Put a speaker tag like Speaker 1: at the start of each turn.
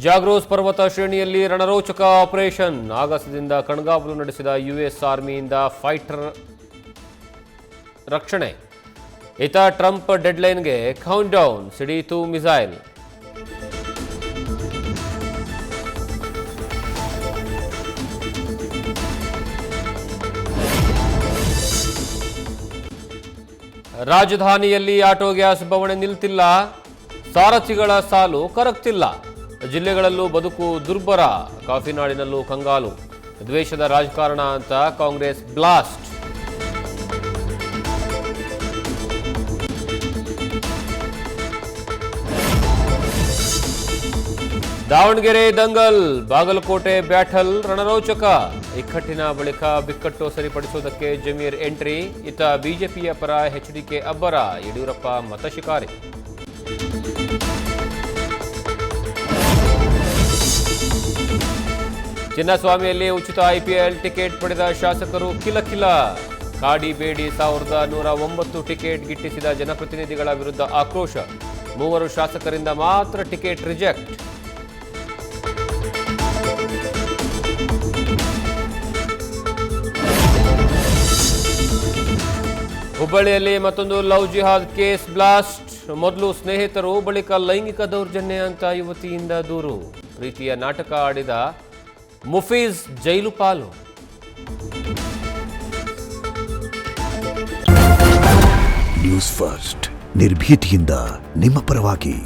Speaker 1: Zagros ಪರ್ವತ ಶ್ರೇಣಿಯಲ್ಲಿ ರಣರೋಚಕ operation. ಆಗಸದಿಂದ ಕಣ್ಗಾವಲು ನಡೆಸಿದ ಯುಎಸ್ ಆರ್ಮಿಯಿಂದ ಫೈಟರ್ ರಕ್ಷಣೆ. ಇತ ಟ್ರಂಪ್ ಡೆಡ್ಲೈನ್ಗೆ ಕೌಂಟ್ ಡೌನ್, ಸಿಡಿಯಿತು ಮಿಸೈಲ್. ರಾಜಧಾನಿಯಲ್ಲಿ ಆಟೋ ಗ್ಯಾಸ್ ಬವಣೆ ನಿಲ್ತಿಲ್ಲ, ಸಾರಥಿಗಳ ಸಾಲು ಕರಗ್ತಿಲ್ಲ. ಜಿಲ್ಲೆಗಳಲ್ಲೂ ಬದುಕು ದುರ್ಬರ, ಕಾಫಿನಾಡಿನಲ್ಲೂ ಕಂಗಾಲು. ದ್ವೇಷದ ರಾಜಕಾರಣ ಅಂತ ಕಾಂಗ್ರೆಸ್ ಬ್ಲಾಸ್ಟ್. ದಾವಣಗೆರೆ ದಂಗಲ್, ಬಾಗಲಕೋಟೆ ಬ್ಯಾಟಲ್ ರಣರೋಚಕ. ಇಕ್ಕಟ್ಟಿನ ಬಳಿಕ ಬಿಕ್ಕಟ್ಟು ಸರಿಪಡಿಸುವುದಕ್ಕೆ ಜಮೀರ್ ಎಂಟ್ರಿ. ಇತ್ತ ಬಿಜೆಪಿಯ ಪರ ಎಚ್ಡಿಕೆ ಅಬ್ಬರ, ಯಡಿಯೂರಪ್ಪ ಮತ ಶಿಕಾರಿ. ಚಿನ್ನಸ್ವಾಮಿಯಲ್ಲಿ ಉಚಿತ ಐಪಿಎಲ್ ಟಿಕೆಟ್ ಪಡೆದ ಶಾಸಕರು ಕಿಲಕಿಲ. ಕಾಡಿ ಬೇಡಿ 1109 ಟಿಕೆಟ್ ಗಿಟ್ಟಿಸಿದ ಜನಪ್ರತಿನಿಧಿಗಳ ವಿರುದ್ಧ ಆಕ್ರೋಶ. 3 ಶಾಸಕರಿಂದ ಮಾತ್ರ ಟಿಕೆಟ್ ರಿಜೆಕ್ಟ್. ಹುಬ್ಬಳ್ಳಿಯಲ್ಲಿ ಮತ್ತೊಂದು ಲವ್ ಜಿಹಾದ್ ಕೇಸ್ ಬ್ಲಾಸ್ಟ್. ಮೊದಲು ಸ್ನೇಹಿತರು, ಬಳಿಕ ಲೈಂಗಿಕ ದೌರ್ಜನ್ಯ ಅಂತ ಯುವತಿಯಿಂದ ದೂರು. ಪ್ರೀತಿಯ ನಾಟಕ ಆಡಿದ ಮುಫೀಜ್ ಜೈಲು ಪಾಲು.
Speaker 2: ನ್ಯೂಸ್ ಫಸ್ಟ್, ನಿರ್ಭೀತಿಯಿಂದ ನಿಮ್ಮ ಪರವಾಗಿ.